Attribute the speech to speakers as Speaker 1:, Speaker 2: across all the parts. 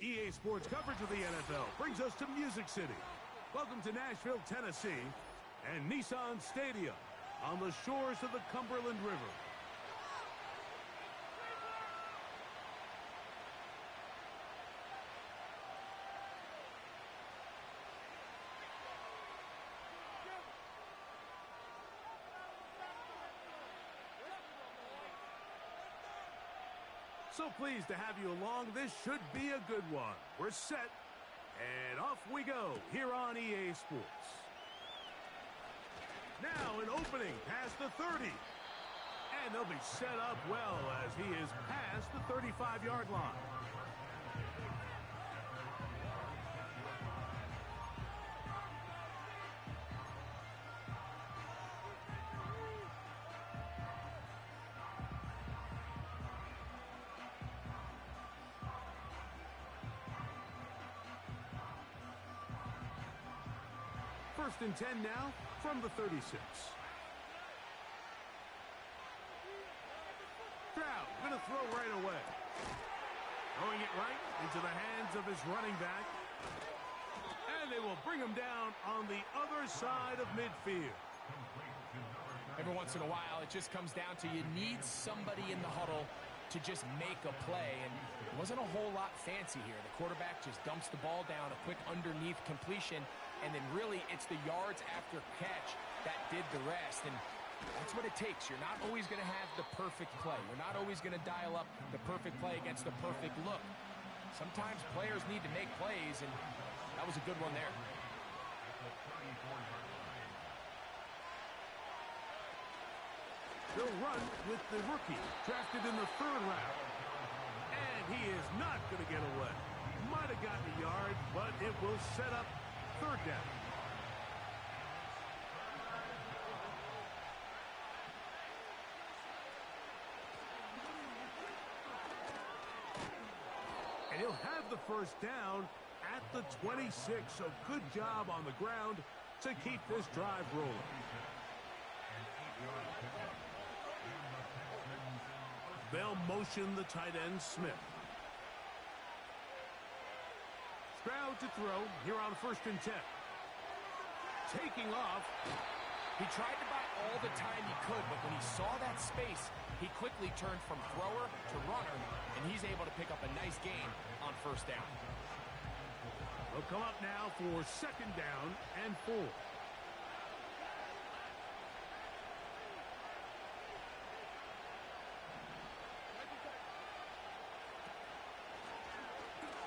Speaker 1: EA Sports coverage of the NFL brings us to Music City. Welcome to Nashville, Tennessee, and Nissan Stadium on the shores of the Cumberland River. So pleased to have you along. This should be a good one. We're set, and off we go here on EA Sports. Now an opening past the 30. And they'll be set up well as he is past the 35-yard line. First and 10 now from the 36. Stroud going to throw right away. Throwing it right into the hands of his running back. And they will bring him down on the other side of midfield.
Speaker 2: Every once in a while, it just comes down to you need somebody in the huddle to just make a play, and it wasn't a whole lot fancy here. The quarterback just dumps the ball down, a quick underneath completion, and then really it's the yards after catch that did the rest, and that's what it takes. You're not always going to have the perfect play. You're not always going to dial up the perfect play against the perfect look. Sometimes players need to make plays, and that was a good one there.
Speaker 1: They'll run with the rookie, drafted in the 3rd round. And he is not going to get away. Might have gotten a yard, but it will set up 3rd down. And he'll have the 1st down at the 26. So good job on the ground to keep this drive rolling. They'll motion the tight end, Smith. Stroud to throw here on 1st and 10. Taking off.
Speaker 2: He tried to buy all the time he could, but when he saw that space, he quickly turned from thrower to runner, and he's able to pick up a nice gain on 1st down.
Speaker 1: They'll come up now for 2nd down and 4.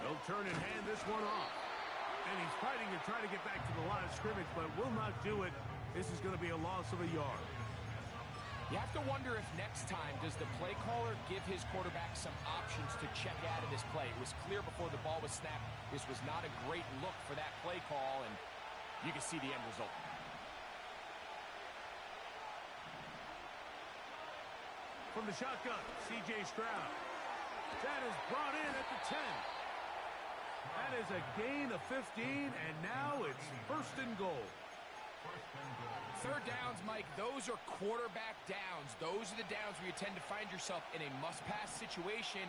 Speaker 1: They'll turn and hand this one off. And he's fighting to try to get back to the line of scrimmage, but will not do it. This is going to be a loss of a yard.
Speaker 2: You have to wonder if next time, does the play caller give his quarterback some options to check out of this play? It was clear before the ball was snapped. This was not a great look for that play call, and you can see the end result.
Speaker 1: From the shotgun, C.J. Stroud. That is brought in at the 10. That is a gain of 15, and now it's 1st and goal.
Speaker 2: 3rd downs, Mike, those are quarterback downs. Those are the downs where you tend to find yourself in a must-pass situation,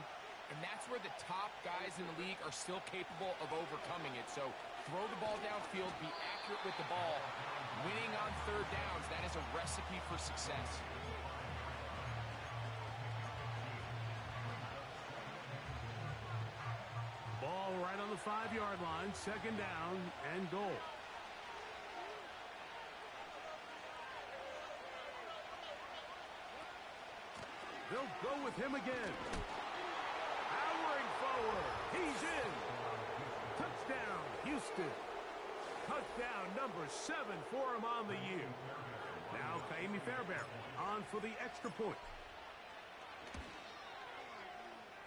Speaker 2: and that's where the top guys in the league are still capable of overcoming it. So throw the ball downfield, be accurate with the ball. Winning on 3rd downs, that is a recipe for success.
Speaker 1: Ball right on the 5-yard line, 2nd down and goal. They'll go with him again. Powering forward. He's in. Touchdown, Houston. Touchdown number 7 for him on the year. Now Kaimi Fairbairn on for the extra point.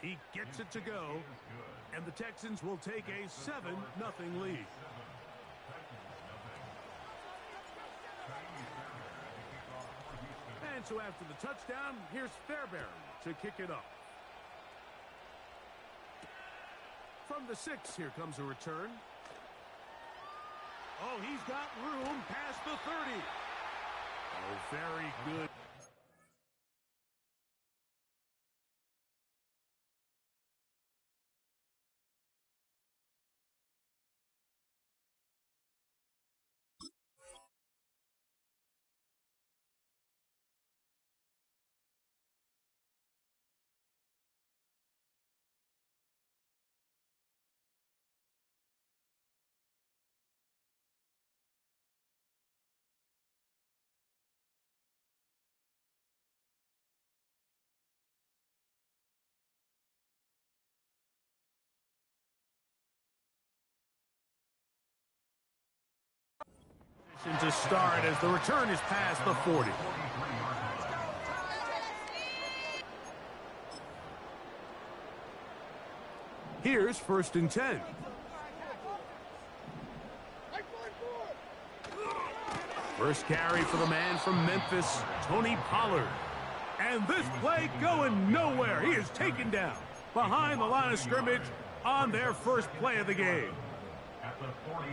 Speaker 1: He gets it to go, and the Texans will take a 7-0 lead. And so after the touchdown, here's Fairbairn to kick it off. From the 6, here comes a return. Oh, he's got room past the 30. Oh, very good. To start as the return is past the 40. Here's 1st and 10. First carry for the man from Memphis, Tony Pollard. And this play going nowhere. He is taken down behind the line of scrimmage on their first play of the game.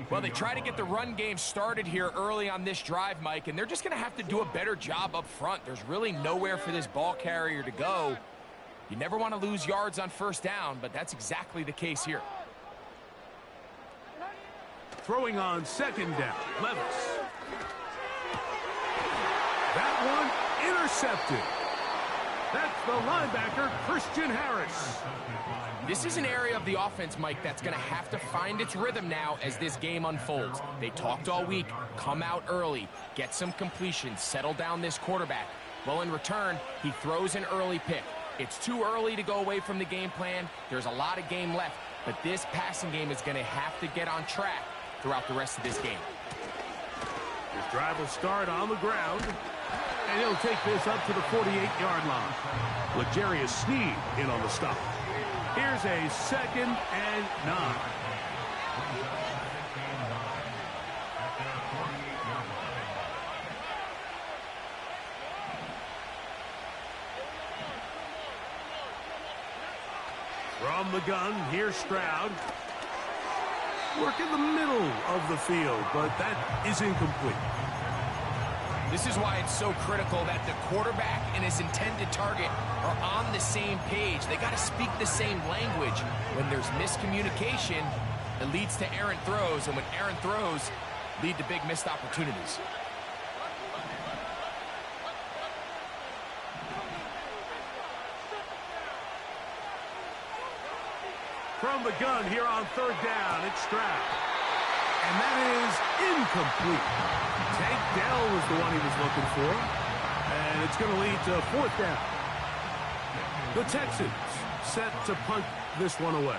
Speaker 2: Well, they try to get the run game started here early on this drive, Mike, and they're just going to have to do a better job up front. There's really nowhere for this ball carrier to go. You never want to lose yards on 1st down, but that's exactly the case here.
Speaker 1: Throwing on 2nd down, Levis. That one intercepted. That's the linebacker, Christian Harris.
Speaker 2: This is an area of the offense, Mike, that's going to have to find its rhythm now as this game unfolds. They talked all week, come out early, get some completions, settle down this quarterback. Well, in return, he throws an early pick. It's too early to go away from the game plan. There's a lot of game left, but this passing game is going to have to get on track throughout the rest of this game.
Speaker 1: His drive will start on the ground, and he'll take this up to the 48-yard line. L'Jarius Sneed in on the stop. Here's a 2nd and 9. From the gun, here's Stroud. Work in the middle of the field, but that is incomplete.
Speaker 2: This is why it's so critical that the quarterback and his intended target are on the same page. They got to speak the same language. When there's miscommunication, it leads to errant throws, and when errant throws lead to big missed opportunities.
Speaker 1: From the gun here on 3rd down, it's Stroud. And that is incomplete. Tank Dell was the one he was looking for. And it's going to lead to 4th down. The Texans set to punt this one away.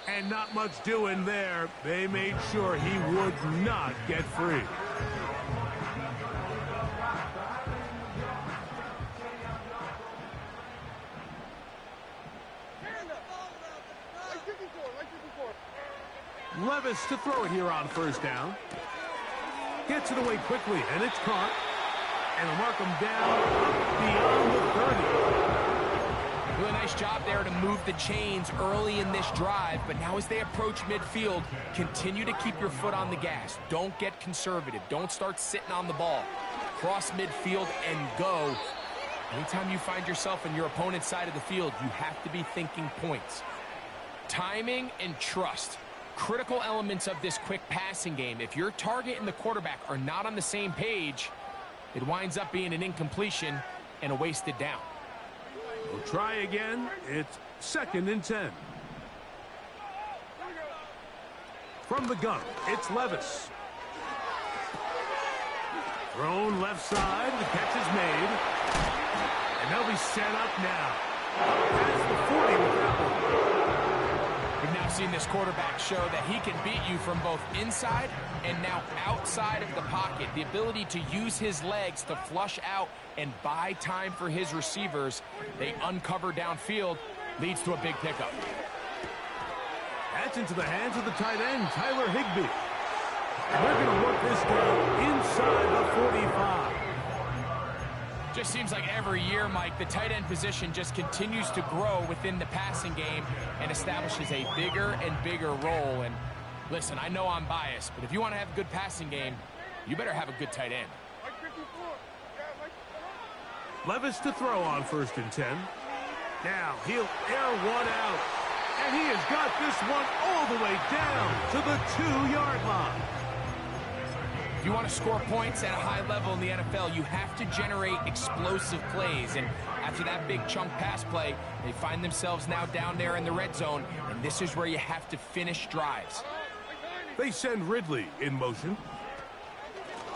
Speaker 1: And not much doing there. They made sure he would not get free. Levis to throw it here on 1st down. Gets it away quickly, and it's caught. And they'll mark him down beyond the 30.
Speaker 2: Really nice job there to move the chains early in this drive, but now as they approach midfield, continue to keep your foot on the gas. Don't get conservative. Don't start sitting on the ball. Cross midfield and go. Anytime you find yourself on your opponent's side of the field, you have to be thinking points. Timing and trust. Critical elements of this quick passing game. If your target and the quarterback are not on the same page, it winds up being an incompletion and a wasted down.
Speaker 1: We'll try again. It's 2nd and 10. From the gun, it's Levis. Thrown left side. The catch is made. And they'll be set up now. Past the 40 with that one.
Speaker 2: We've now seen this quarterback show that he can beat you from both inside and now outside of the pocket. The ability to use his legs to flush out and buy time for his receivers. They uncover downfield, leads to a big pickup.
Speaker 1: That's into the hands of the tight end, Tyler Higbee. And they're going to work this down inside the 45.
Speaker 2: Just seems like every year, Mike, the tight end position just continues to grow within the passing game and establishes a bigger and bigger role. And listen, I know I'm biased, but if you want to have a good passing game, you better have a good tight end.
Speaker 1: Levis to throw on 1st and 10. Now he'll air one out. And he has got this one all the way down to the 2-yard line.
Speaker 2: If you want to score points at a high level in the NFL, you have to generate explosive plays. And after that big chunk pass play, they find themselves now down there in the red zone. And this is where you have to finish drives.
Speaker 1: They send Ridley in motion.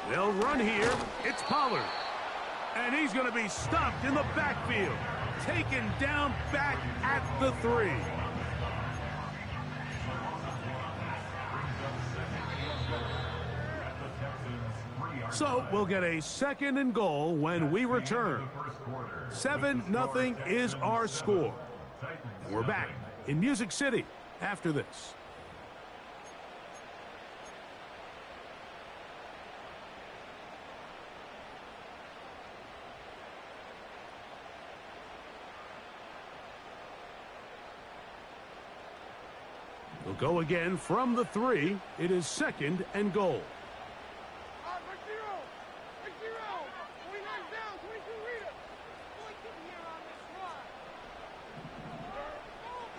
Speaker 1: They'll run here. It's Pollard. And he's going to be stopped in the backfield. taken down back at the 3. So we'll get a 2nd and goal when we return. 7-0 is our score. And we're back in Music City after this. We'll go again from the 3. It is 2nd and goal.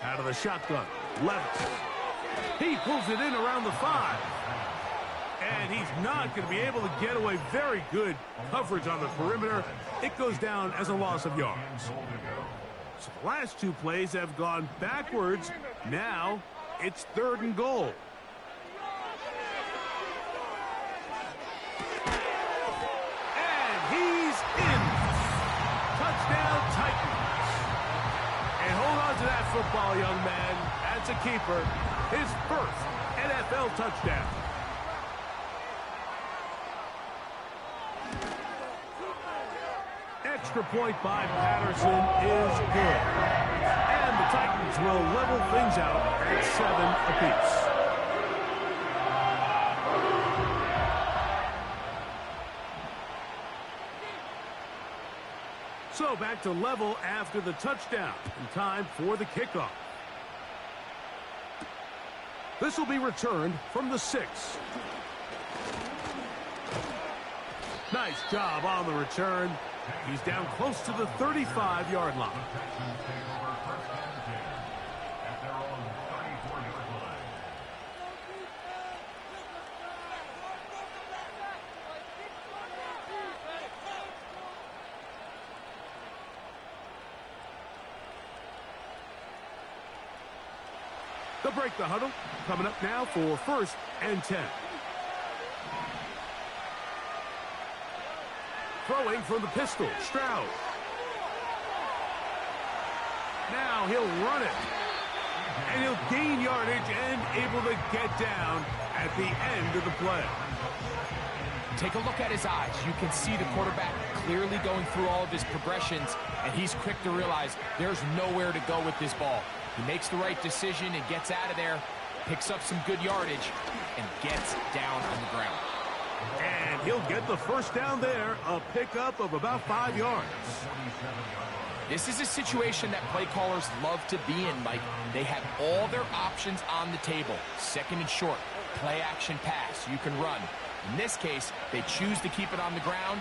Speaker 1: Out of the shotgun, Levis. He pulls it in around the 5. And he's not going to be able to get away. Very good coverage on the perimeter. It goes down as a loss of yards. So the last 2 plays have gone backwards. Now it's 3rd and goal. And he's in. Touchdown, Titans. And hold on to that football, young man. That's a keeper. His first NFL touchdown. Extra point by Patterson is good. And the Titans will level things out at 7 apiece. So back to level after the touchdown. And time for the kickoff. This will be returned from the 6. Nice job on the return. He's down close to the 35-yard line. They'll break the huddle. Coming up now for 1st and 10. Throwing from the pistol, Stroud. Now he'll run it. And he'll gain yardage and able to get down at the end of the play.
Speaker 2: Take a look at his eyes. You can see the quarterback clearly going through all of his progressions, and he's quick to realize there's nowhere to go with this ball. He makes the right decision and gets out of there, picks up some good yardage, and gets down on the ground.
Speaker 1: And he'll get the first down there, a pickup of about 5 yards.
Speaker 2: This is a situation that play callers love to be in, Mike. They have all their options on the table. 2nd and short, play action pass, you can run. In this case, they choose to keep it on the ground,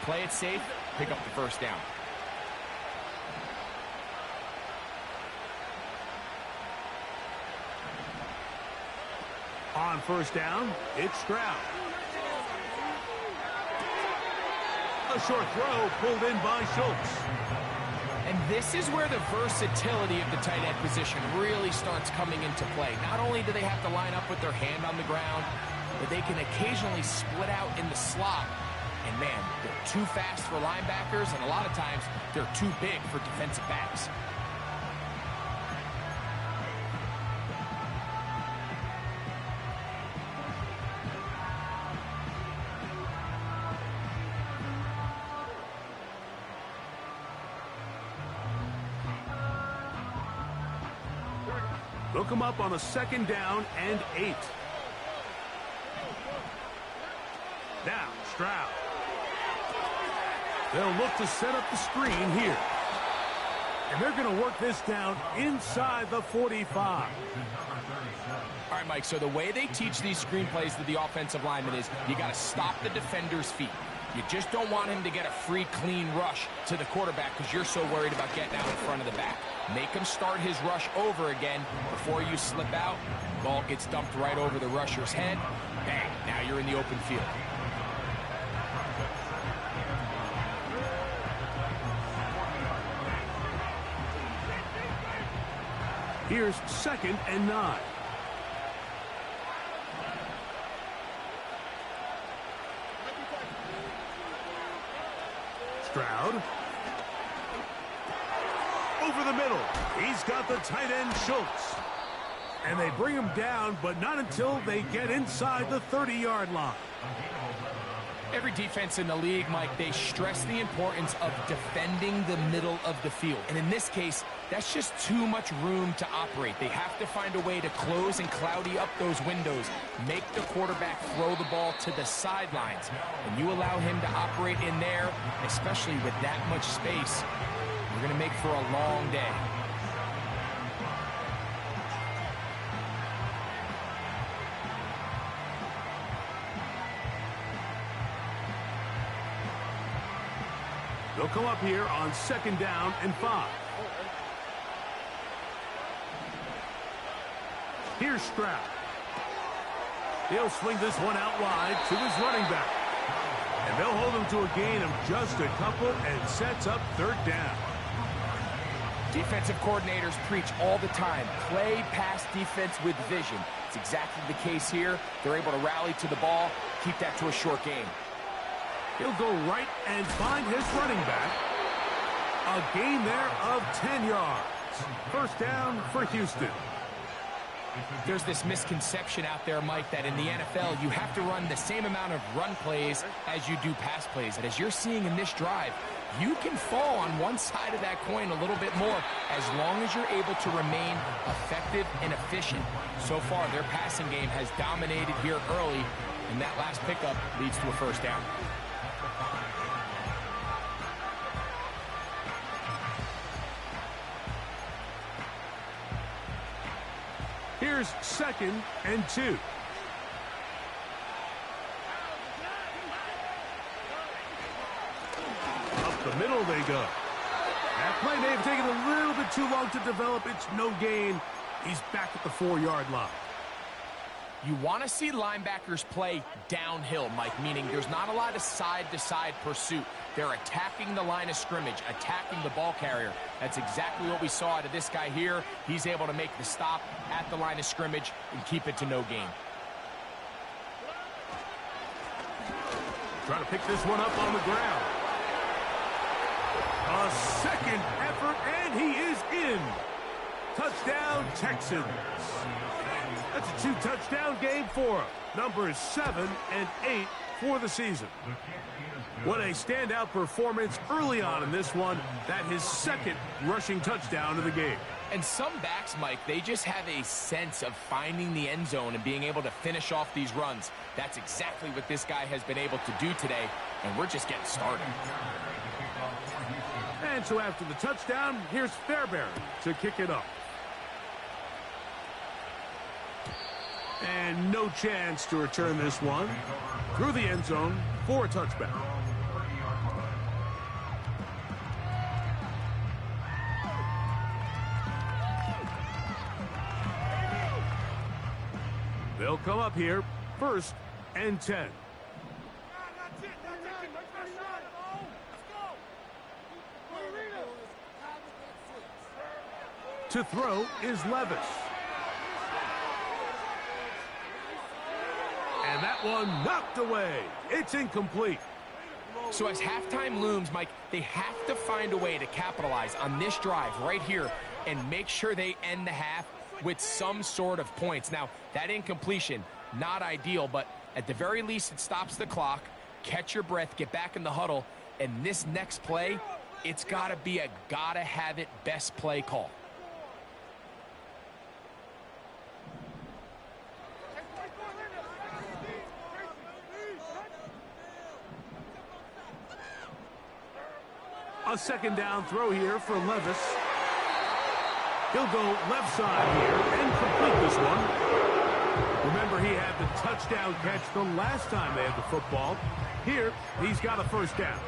Speaker 2: play it safe, pick up the first down.
Speaker 1: On 1st down, it's Stroud. A short throw pulled in by Schultz.
Speaker 2: And this is where the versatility of the tight end position really starts coming into play. Not only do they have to line up with their hand on the ground, but they can occasionally split out in the slot. And man, they're too fast for linebackers, and a lot of times they're too big for defensive backs.
Speaker 1: Look him up on a 2nd down and 8. Now, Stroud. They'll look to set up the screen here. And they're going to work this down inside the 45.
Speaker 2: All right, Mike, so the way they teach these screenplays to the offensive lineman is you got to stop the defender's feet. You just don't want him to get a free, clean rush to the quarterback because you're so worried about getting out in front of the back. Make him start his rush over again before you slip out. Ball gets dumped right over the rusher's head. Bang, now you're in the open field.
Speaker 1: Here's 2nd and 9. Stroud. over the middle. He's got the tight end, Schultz. And they bring him down, but not until they get inside the 30-yard line.
Speaker 2: Every defense in the league, Mike, they stress the importance of defending the middle of the field. And in this case, that's just too much room to operate. They have to find a way to close and cloudy up those windows, make the quarterback throw the ball to the sidelines. And you allow him to operate in there, especially with that much space, you're going to make for a long day.
Speaker 1: They'll come up here on 2nd down and 5. Here's Stroud. He'll swing this one out wide to his running back. And they'll hold him to a gain of just a couple and sets up 3rd down.
Speaker 2: Defensive coordinators preach all the time, play pass defense with vision. It's exactly the case here. They're able to rally to the ball, keep that to a short game.
Speaker 1: He'll go right and find his running back. A gain there of 10 yards. 1st down for Houston.
Speaker 2: There's this misconception out there, Mike, that in the NFL, you have to run the same amount of run plays as you do pass plays. And as you're seeing in this drive, you can fall on one side of that coin a little bit more as long as you're able to remain effective and efficient. So far, their passing game has dominated here early, and that last pickup leads to a 1st down.
Speaker 1: Here's 2nd and 2. Up the middle they go. That play may have taken a little bit too long to develop. It's no gain. He's back at the 4-yard line.
Speaker 2: You want to see linebackers play downhill, Mike, meaning there's not a lot of side-to-side pursuit. They're attacking the line of scrimmage, attacking the ball carrier. That's exactly what we saw out of this guy here. He's able to make the stop at the line of scrimmage and keep it to no gain.
Speaker 1: Trying to pick this one up on the ground. A 2nd effort, and he is in. Touchdown, Texans. That's a 2-touchdown game for him. Numbers 7 and 8 for the season. What a standout performance early on in this one. That his 2nd rushing touchdown of the game.
Speaker 2: And some backs, Mike, they just have a sense of finding the end zone and being able to finish off these runs. That's exactly what this guy has been able to do today, and we're just getting started.
Speaker 1: And so after the touchdown, here's Fairbairn to kick it up. And no chance to return this one through the end zone for a touchback. They'll come up here, 1st and 10. To throw is Levis. And that one knocked away. It's incomplete.
Speaker 2: So as halftime looms, Mike, they have to find a way to capitalize on this drive right here and make sure they end the half with some sort of points. Now, that incompletion, not ideal, but at the very least, it stops the clock. Catch your breath, get back in the huddle, and this next play, it's got to be a gotta-have-it best play call.
Speaker 1: A 2nd down throw here for Levis. He'll go left side here and complete this one. Remember, he had the touchdown catch the last time they had the football. Here, he's got a 1st down.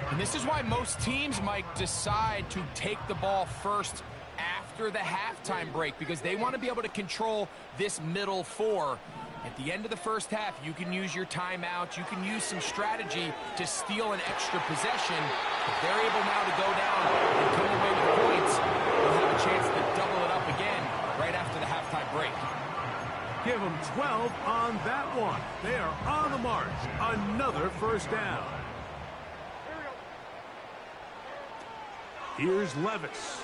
Speaker 2: And this is why most teams, Mike, decide to take the ball first after the halftime break, because they want to be able to control this middle 4. At the end of the 1st half, you can use your timeout. You can use some strategy to steal an extra possession. If they're able now to go down and come away with points, they'll have a chance to double it up again right after the halftime break.
Speaker 1: Give them 12 on that one. They are on the march. Another 1st down. Here's Levis.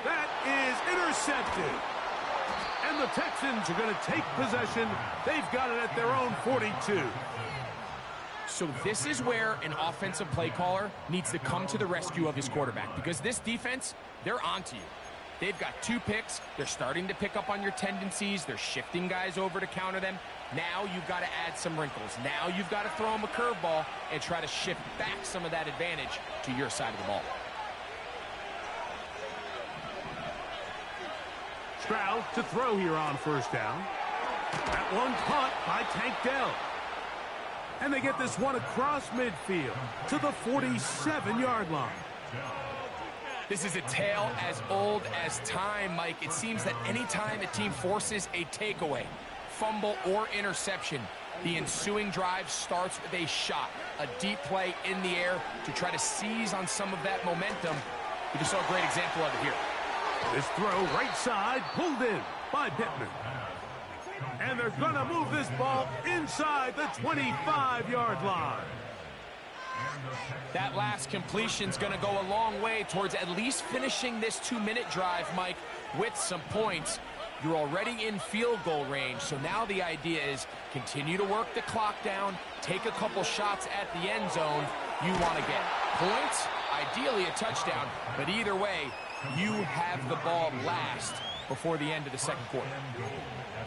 Speaker 1: That is intercepted. And the Texans are going to take possession. They've got it at their own 42.
Speaker 2: So this is where an offensive play caller needs to come to the rescue of his quarterback, because this defense, they're onto you. They've got 2 picks. They're starting to pick up on your tendencies. They're shifting guys over to counter them. Now you've got to add some wrinkles. Now you've got to throw them a curveball and try to shift back some of that advantage to your side of the ball.
Speaker 1: Stroud to throw here on first down. That one caught by Tank Dell. And they get this one across midfield to the 47-yard line.
Speaker 2: This is a tale as old as time, Mike. It seems that anytime a team forces a takeaway, fumble, or interception, the ensuing drive starts with a shot, a deep play in the air to try to seize on some of that momentum. We just saw a great example of it here.
Speaker 1: This throw right side pulled in by Pittman. And they're going to move this ball inside the 25-yard line.
Speaker 2: That last completion's going to go a long way towards at least finishing this 2-minute drive, Mike, with some points. You're already in field goal range, so now the idea is continue to work the clock down, take a couple shots at the end zone. You want to get points, ideally a touchdown, but either way, you have the ball last before the end of the second quarter.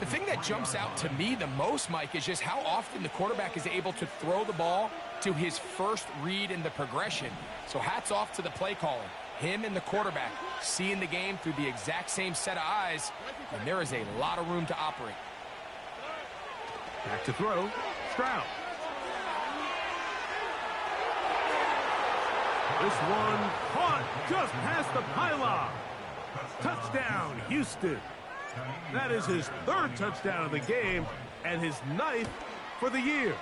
Speaker 2: The thing that jumps out to me the most, Mike, is just how often the quarterback is able to throw the ball to his first read in the progression. So hats off to the play caller. Him and the quarterback seeing the game through the exact same set of eyes, and there is a lot of room to operate.
Speaker 1: Back to throw, Stroud. This one caught just past the pylon. Touchdown, Houston. That is his 3rd touchdown of the game and his 9th for the year.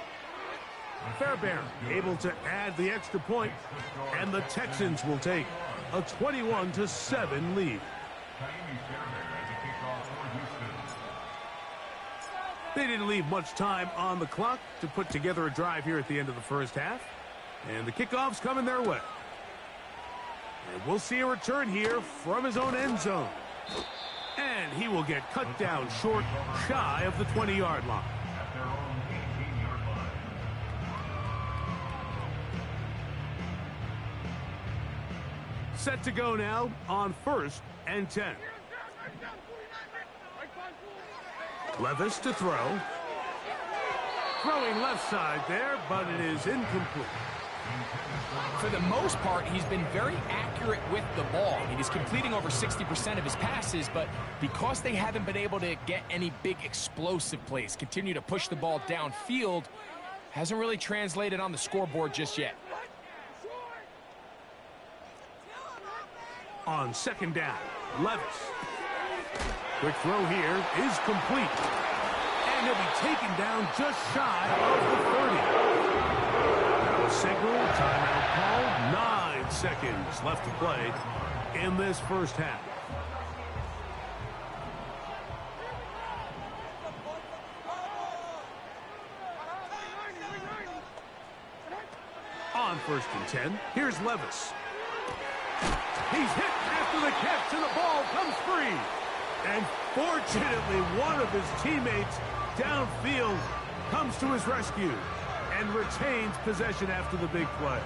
Speaker 1: Fairbairn able to add the extra point, and the Texans will take a 21-7 lead. They didn't leave much time on the clock to put together a drive here at the end of the first half, and the kickoff's coming their way. And we'll see a return here from his own end zone. And he will get cut down short, shy of the 20-yard line. Set to go now on 1st and 10. Levis to throw. Throwing left side there, but it is incomplete.
Speaker 2: For the most part, he's been very accurate with the ball. I mean, he's completing over 60% of his passes, but because they haven't been able to get any big explosive plays, continue to push the ball downfield, hasn't really translated on the scoreboard just yet.
Speaker 1: On 2nd down, Levis. Quick throw here is complete. And he'll be taken down just shy of the 30. Signal, timeout call, 9 seconds left to play in this first half. On 1st and 10, here's Levis. He's hit after the catch, and the ball comes free. And fortunately, one of his teammates downfield comes to his rescue and retains possession after the big play.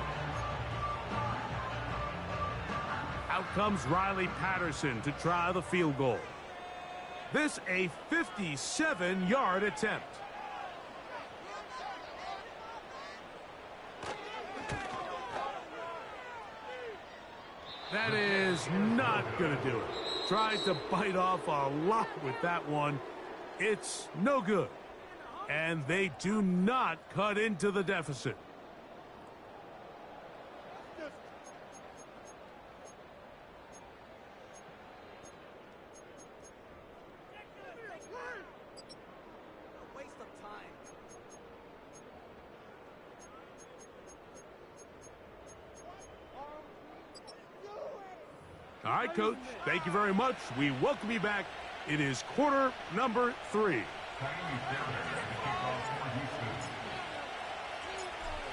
Speaker 1: Out comes Riley Patterson to try the field goal. This a 57-yard attempt. That is not going to do it. Tried to bite off a lot with that one. It's no good. And they do not cut into the deficit.
Speaker 3: A waste of time.
Speaker 1: All right, Coach. Thank you very much. We welcome you back. It is quarter number 3.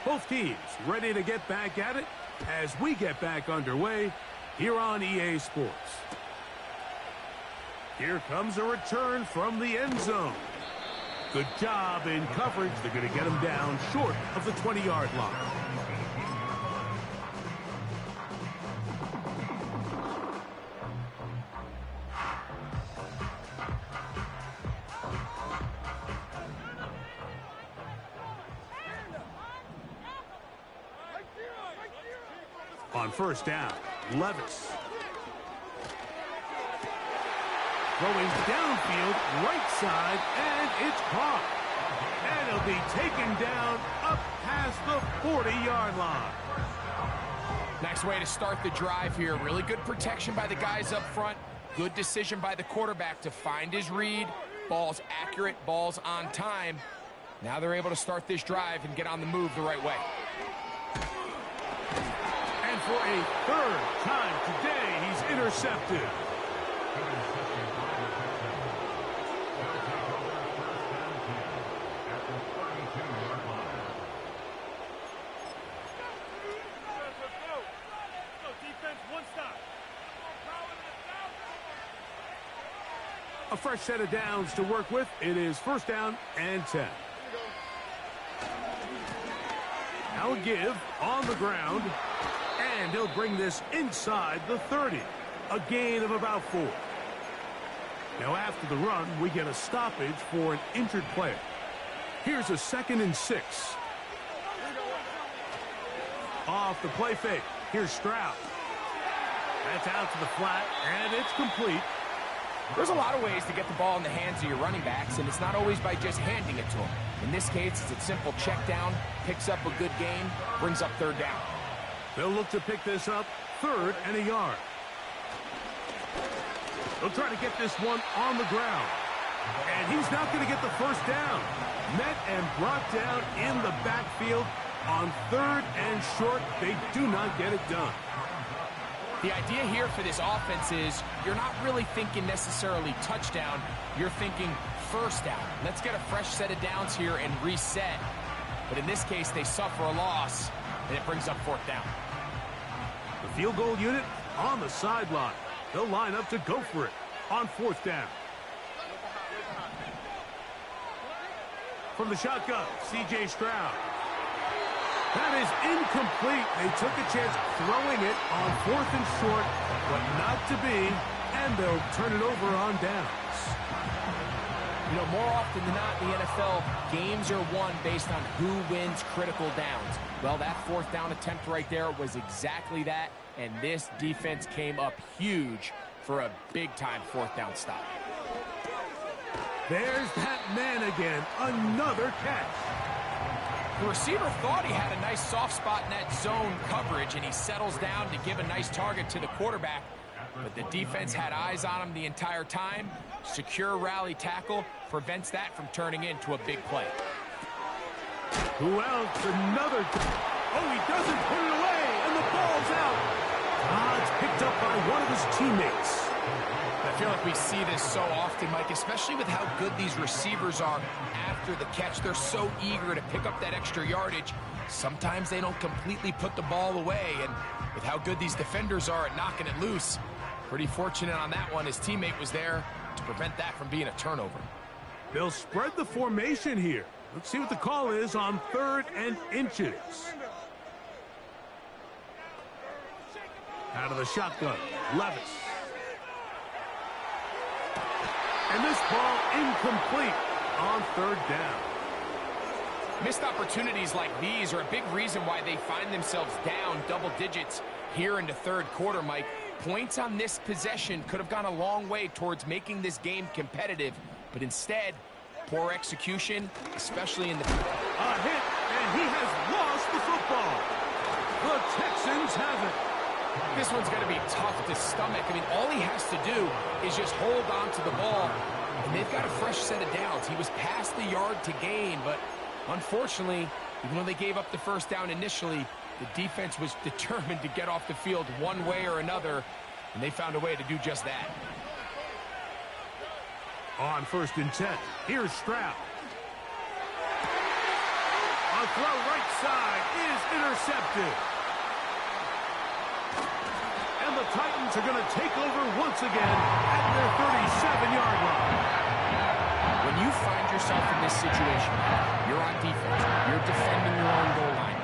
Speaker 1: Both teams ready to get back at it as we get back underway here on EA Sports. Here comes a return from the end zone. Good job in coverage. They're going to get him down short of the 20-yard line. On first down, Levis. Throwing downfield, right side, and it's caught. And it'll be taken down up past the 40-yard line.
Speaker 2: Nice way to start the drive here. Really good protection by the guys up front. Good decision by the quarterback to find his read. Ball's accurate, ball's on time. Now they're able to start this drive and get on the move the right way.
Speaker 1: And for a third time today, he's intercepted. A fresh set of downs to work with. It is first down and 10. Now a give on the ground. And he'll bring this inside the 30. A gain of about 4. Now after the run, we get a stoppage for an injured player. Here's a 2nd and 6. Off the play fake. Here's Stroud. That's out to the flat, and it's complete.
Speaker 2: There's a lot of ways to get the ball in the hands of your running backs, and it's not always by just handing it to them. In this case, it's a simple check down, picks up a good gain, brings up third down.
Speaker 1: They'll look to pick this up, 3rd and a yard. They'll try to get this one on the ground. And he's not going to get the first down. Met and brought down in the backfield on 3rd and short. They do not get it done.
Speaker 2: The idea here for this offense is you're not really thinking necessarily touchdown. You're thinking first down. Let's get a fresh set of downs here and reset. But in this case, they suffer a loss, and it brings up 4th down.
Speaker 1: The field goal unit on the sideline. They'll line up to go for it on 4th down. From the shotgun, C.J. Stroud. That is incomplete. They took a chance throwing it on 4th and short, but not to be, and they'll turn it over on downs.
Speaker 2: You know, more often than not in the NFL, games are won based on who wins critical downs. Well, that 4th down attempt right there was exactly that, and this defense came up huge for a big-time 4th down stop.
Speaker 1: There's that man again, another catch.
Speaker 2: The receiver thought he had a nice soft spot in that zone coverage, and he settles down to give a nice target to the quarterback. But the defense had eyes on him the entire time. Secure rally tackle prevents that from turning into a big play.
Speaker 1: Who else? Another. Oh, he doesn't put it away, and the ball's out. It's picked up by one of his teammates.
Speaker 2: I feel like we see this so often, Mike, especially with how good these receivers are after the catch. They're so eager to pick up that extra yardage. Sometimes they don't completely put the ball away, and with how good these defenders are at knocking it loose, pretty fortunate on that one. His teammate was there to prevent that from being a turnover.
Speaker 1: They'll spread the formation here. Let's see what the call is on 3rd and inches. Out of the shotgun, Levis. And this ball incomplete on 3rd down.
Speaker 2: Missed opportunities like these are a big reason why they find themselves down double digits here in the 3rd quarter, Mike. Points on this possession could have gone a long way towards making this game competitive, but instead, poor execution, especially in the...
Speaker 1: A hit, and he has lost the football. The Texans have it.
Speaker 2: This one's going to be tough to stomach. I mean, all he has to do is just hold on to the ball, and they've got a fresh set of downs. He was past the yard to gain, but unfortunately, even though they gave up the first down initially, the defense was determined to get off the field one way or another, and they found a way to do just that.
Speaker 1: On 1st and 10, here's Stroud. A throw right side is intercepted. And the Titans are going to take over once again at their 37-yard line.
Speaker 2: When you find yourself in this situation, you're on defense, you're defending your own goal line,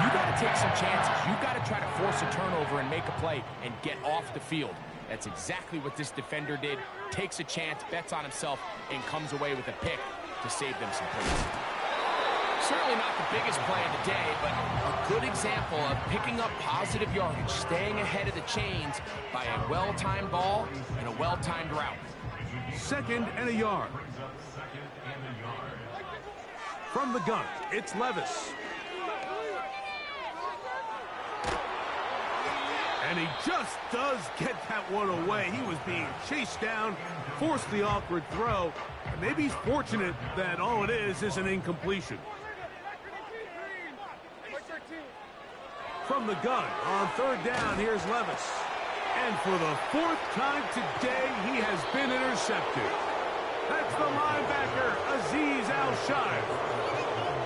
Speaker 2: you got to take some chances. You got to try to force a turnover and make a play and get off the field. That's exactly what this defender did. Takes a chance, bets on himself, and comes away with a pick to save them some points. Certainly not the biggest play of the day, but a good example of picking up positive yardage, staying ahead of the chains by a well-timed ball and a well-timed route.
Speaker 1: 2nd and a yard. From the gun, it's Levis. And he just does get that one away. He was being chased down, forced the awkward throw. And maybe he's fortunate that all it is an incompletion. From the gun, on 3rd down, here's Levis. And for the 4th time today, he has been intercepted. That's the linebacker, Azeez Al-Shire.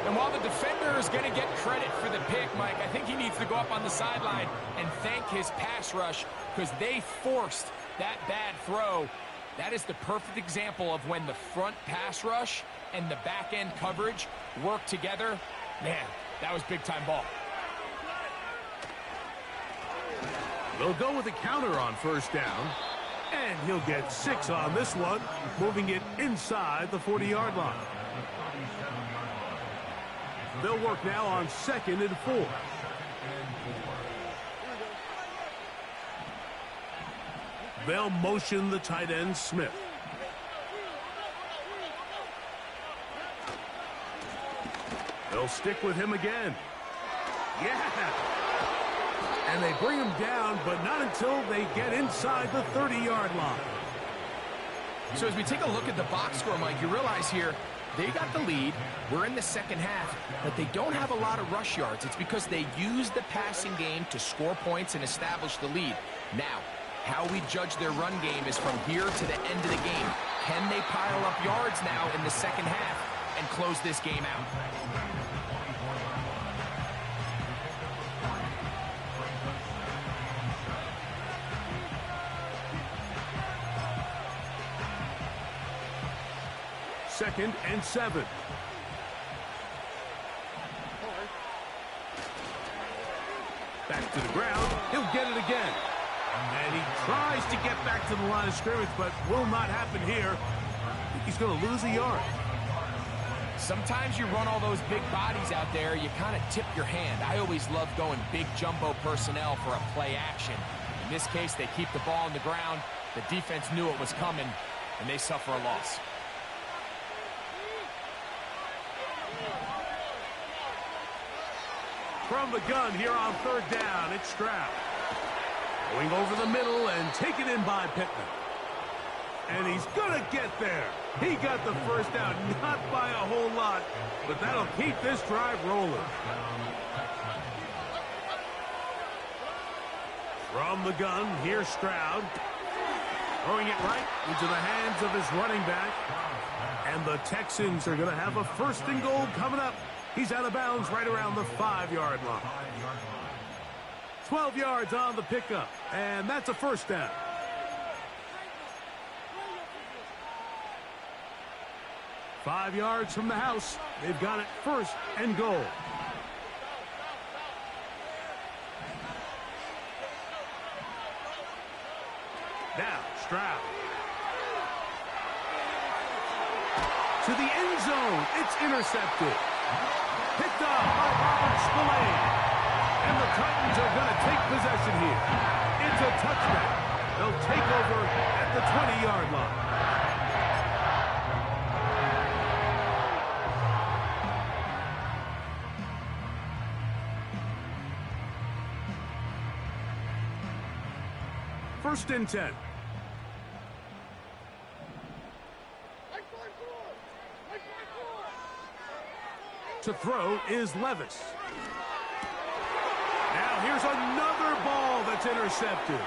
Speaker 2: And while the defender is going to get credit for the pick, Mike, I think he needs to go up on the sideline and thank his pass rush because they forced that bad throw. That is the perfect example of when the front pass rush and the back-end coverage work together. Man, that was big-time ball.
Speaker 1: They'll go with a counter on 1st down. And he'll get 6 on this one, moving it inside the 40-yard line. They'll work now on 2nd and 4. They'll motion the tight end, Smith. They'll stick with him again. Yeah! And they bring him down, but not until they get inside the 30-yard line.
Speaker 2: So as we take a look at the box score, Mike, you realize here, they got the lead. We're in the 2nd half, but they don't have a lot of rush yards. It's because they use the passing game to score points and establish the lead. Now, how we judge their run game is from here to the end of the game. Can they pile up yards now in the 2nd half and close this game out?
Speaker 1: Second and 7. Back to the ground. He'll get it again. And he tries to get back to the line of scrimmage, but will not happen here. He's going to lose a yard.
Speaker 2: Sometimes you run all those big bodies out there, you kind of tip your hand. I always love going big jumbo personnel for a play action. In this case, they keep the ball on the ground. The defense knew it was coming, and they suffer a loss.
Speaker 1: From the gun here on 3rd down, it's Stroud. Going over the middle and taken in by Pittman. And he's going to get there. He got the 1st down, not by a whole lot, but that'll keep this drive rolling. From the gun, here's Stroud. Throwing it right into the hands of his running back. And the Texans are going to have a 1st and goal coming up. He's out of bounds right around the 5-yard line. 12 yards on the pickup, and that's a 1st down. Five yards from the house. They've got it 1st and goal. Now, Stroud. To the end zone. It's intercepted. Picked up by Robert Spillane. And the Titans are going to take possession here. It's a touchback. They'll take over at the 20-yard line. First and 10. To throw is Levis. Now here's another ball that's intercepted.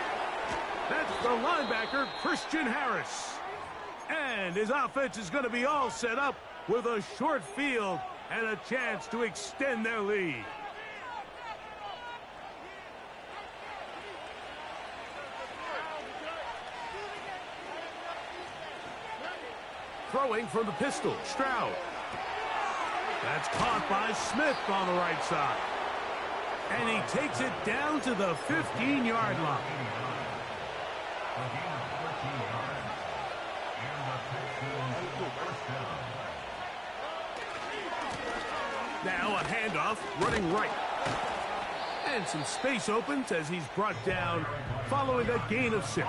Speaker 1: That's the linebacker, Christian Harris. And his offense is going to be all set up with a short field and a chance to extend their lead. Throwing from the pistol, Stroud. That's caught by Smith on the right side. And he takes it down to the 15-yard line. Now a handoff, running right. And some space opens as he's brought down following a gain of 6.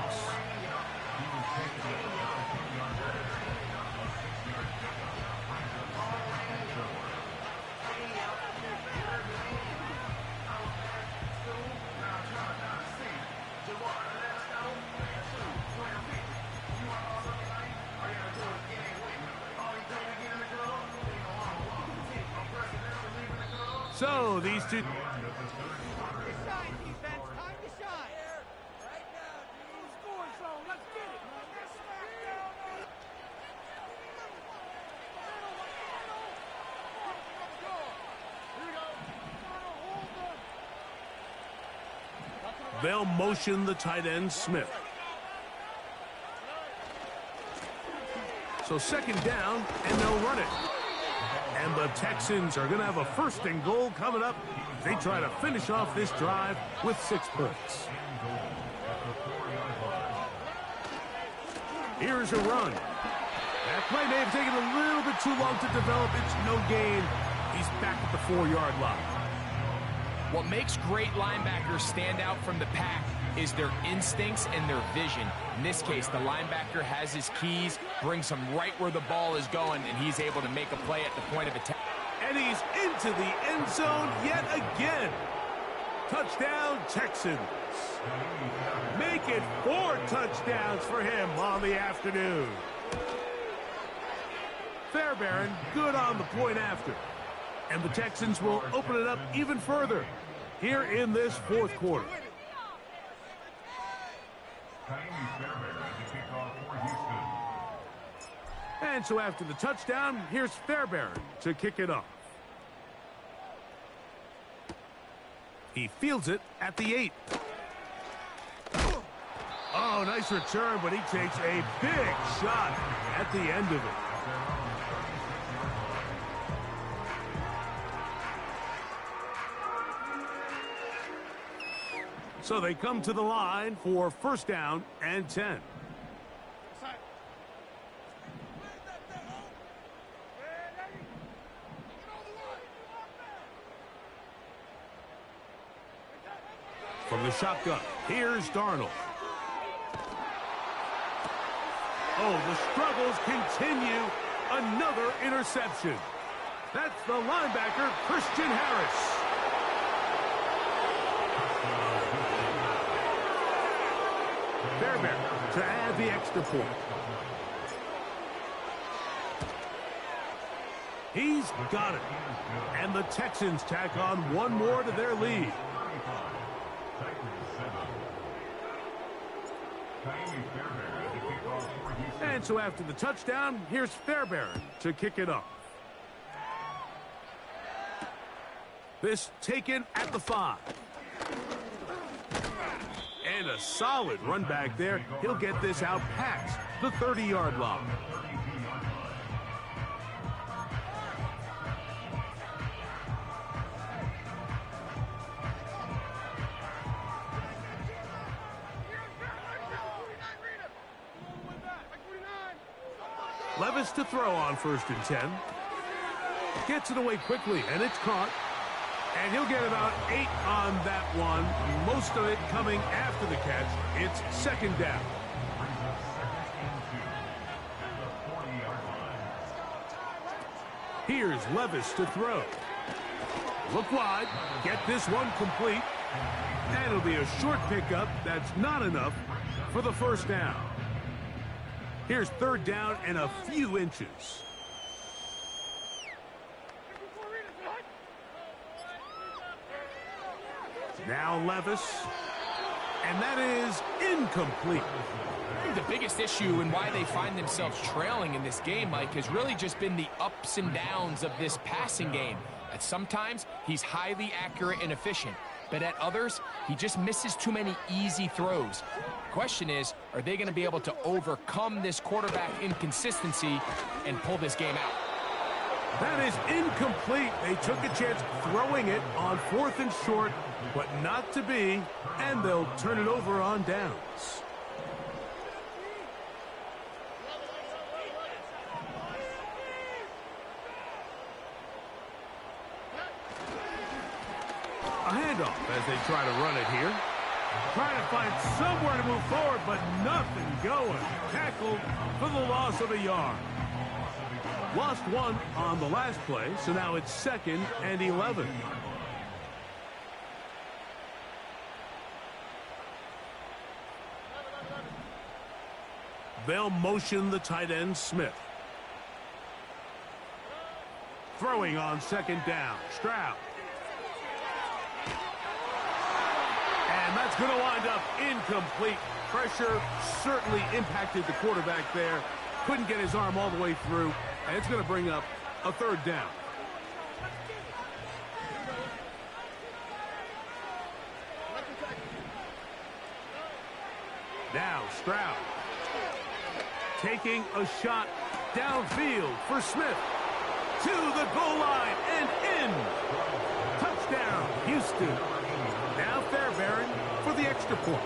Speaker 1: So these two... They'll motion the tight end, Smith. So second down, and they'll run it. And the Texans are going to have a 1st and goal coming up. They try to finish off this drive with 6 points. Here's a run. That play may have taken a little bit too long to develop. It's no gain. He's back at the 4-yard line.
Speaker 2: What makes great linebackers stand out from the pack is their instincts and their vision. In this case, the linebacker has his keys, brings him right where the ball is going, and he's able to make a play at the point of attack.
Speaker 1: And he's into the end zone yet again. Touchdown, Texans. Make it 4 touchdowns for him on the afternoon. Fairbairn good on the point after. And the Texans will open it up even further here in this 4th quarter. And so after the touchdown, here's Fairbairn to kick it off. He fields it at the 8. Oh, nice return, but he takes a big shot at the end of it. So they come to the line for 1st down and 10. From the shotgun, here's Darnold. Oh, the struggles continue. Another interception. That's the linebacker, Christian Harris. Fairbairn to add the extra point. He's got it. And the Texans tack on 1 more to their lead. And so after the touchdown, here's Fairbairn to kick it off. This taken at the 5. And a solid run back there. He'll get this out past the 30-yard line. Levis to throw on 1st and 10. Gets it away quickly, and it's caught. And he'll get about 8 on that one. Most of it coming after the catch. It's 2nd down. Here's Levis to throw. Look wide. Get this one complete. And it'll be a short pickup. That's not enough for the 1st down. Here's 3rd down and a few inches. Now Levis. And that is incomplete.
Speaker 2: The biggest issue and why they find themselves trailing in this game, Mike, has really just been the ups and downs of this passing game. At sometimes, he's highly accurate and efficient. But at others, he just misses too many easy throws. The question is, Are they going to be able to overcome this quarterback inconsistency and pull this game out?
Speaker 1: That is incomplete. They took a chance throwing it on 4th and short, but not to be, and they'll turn it over on downs. A handoff as they try to run it here. Trying to find somewhere to move forward, but nothing going. Tackled for the loss of a yard. Lost one on the last play, so now it's 2nd and 11. They'll motion the tight end, Smith. Throwing on 2nd down, Stroud. And that's going to wind up incomplete. Pressure certainly impacted the quarterback there. Couldn't get his arm all the way through. And it's going to bring up a 3rd down. Now Stroud taking a shot downfield for Smith. To the goal line and in. Touchdown, Houston. Now Fairbairn for the extra point.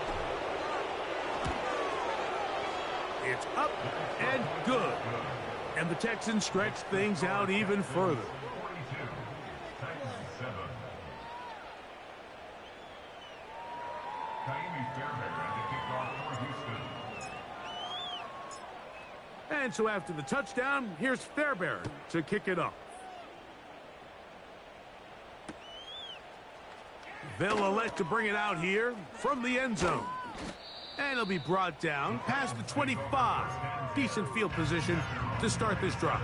Speaker 1: It's up and good. And the Texans stretch things out even further. And so after the touchdown, here's Fairbairn to kick it off. They'll elect to bring it out here from the end zone. And it'll be brought down past the 25. Decent field position to start this drive.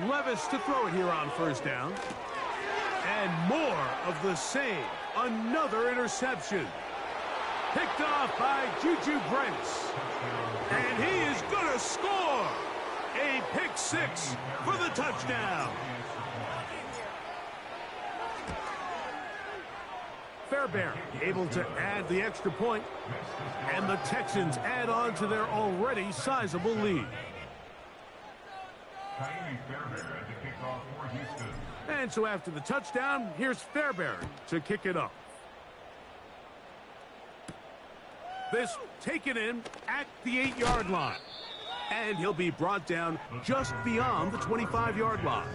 Speaker 1: Levis to throw it here on 1st down. And more of the same. Another interception. Picked off by Juju Brents. And he is going to score. A pick 6 for the touchdown. Fairbairn able to add the extra point. And the Texans add on to their already sizable lead. And so after the touchdown, here's Fairbairn to kick it off. This taken in at the 8-yard line. And he'll be brought down just beyond the 25-yard line.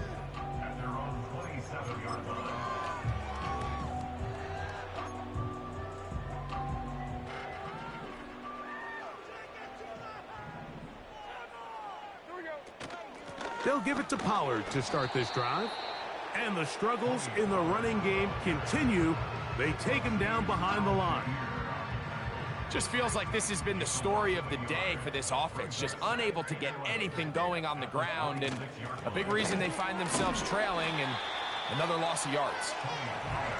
Speaker 1: They'll give it to Pollard to start this drive. And the struggles in the running game continue. They take him down behind the line.
Speaker 2: Just feels like this has been the story of the day for this offense. Just unable to get anything going on the ground. And a big reason they find themselves trailing and another loss of yards.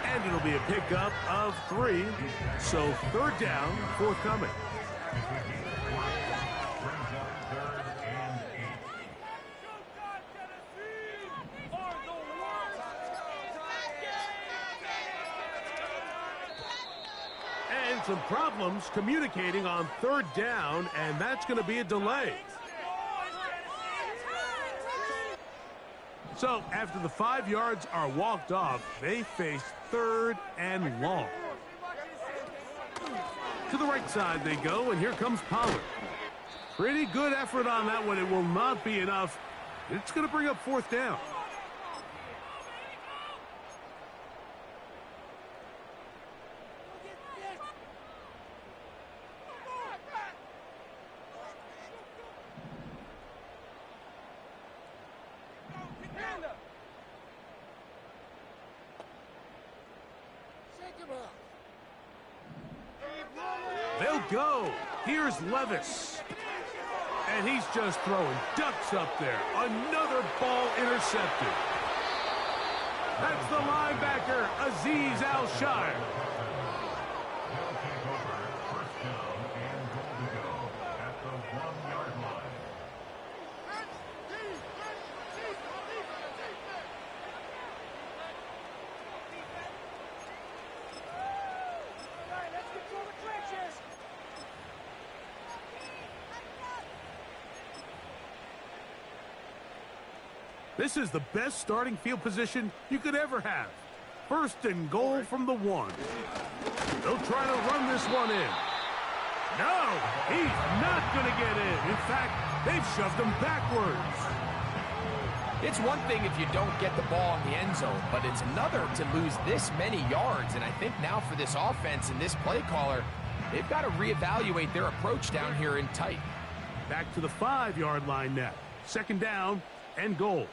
Speaker 1: And it'll be a pickup of 3. So 3rd down, forthcoming. Some problems communicating on 3rd down, and that's going to be a delay. So after the 5 yards are walked off, they face 3rd and long. To the right side they go, and here comes Pollard. Pretty good effort on that one. It will not be enough. It's going to bring up 4th down. They'll go. Here's Levis. And he's just throwing ducks up there. Another ball intercepted. That's the linebacker, Azeez Al-Shire. This is the best starting field position you could ever have. 1st and goal from the 1. They'll try to run this one in. No, he's not going to get in. In fact, they've shoved him backwards.
Speaker 2: It's one thing if you don't get the ball in the end zone, but it's another to lose this many yards. And I think now for this offense and this play caller, they've got to reevaluate their approach down here in tight.
Speaker 1: Back to the 5-yard line now. 2nd down and goal.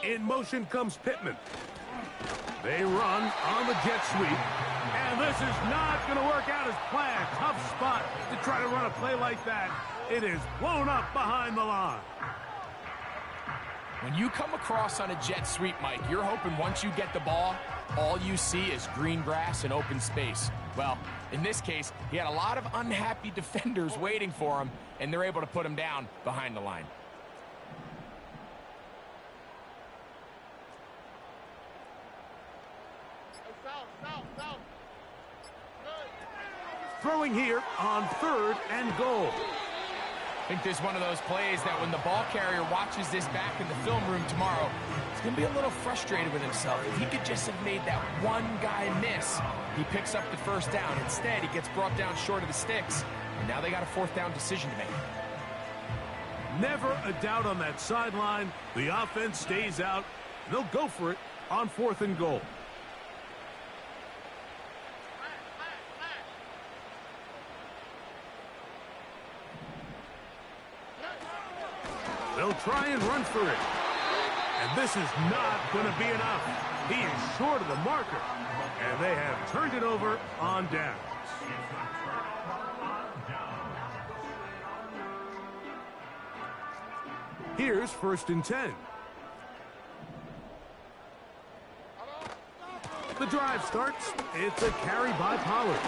Speaker 1: In motion comes Pittman. They run on the jet sweep. And this is not going to work out as planned. Tough spot to try to run a play like that. It is blown up behind the line.
Speaker 2: When you come across on a jet sweep, Mike, you're hoping once you get the ball, all you see is green grass and open space. Well, in this case, he had a lot of unhappy defenders waiting for him, and they're able to put him down behind the line.
Speaker 1: Throwing here on 3rd and goal.
Speaker 2: I think this is one of those plays that when the ball carrier watches this back in the film room tomorrow, he's going to be a little frustrated with himself. If he could just have made that one guy miss, he picks up the 1st down. Instead, he gets brought down short of the sticks, and now they got a 4th down decision to make.
Speaker 1: Never a doubt on that sideline. The offense stays out. They'll go for it on 4th and goal. They'll try and run for it. And this is not going to be enough. He is short of the marker. And they have turned it over on downs. Here's 1st and 10. The drive starts. It's a carry by Pollard.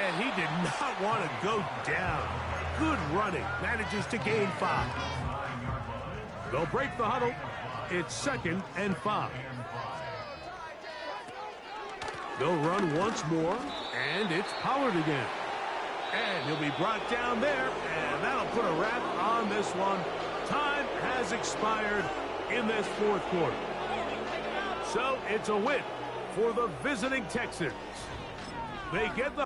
Speaker 1: And he did not want to go down. Good running. Manages to gain 5. They'll break the huddle. It's 2nd and 5. They'll run once more, and it's Pollard again. And he'll be brought down there, and that'll put a wrap on this one. Time has expired in this 4th quarter. So it's a win for the visiting Texans. They get the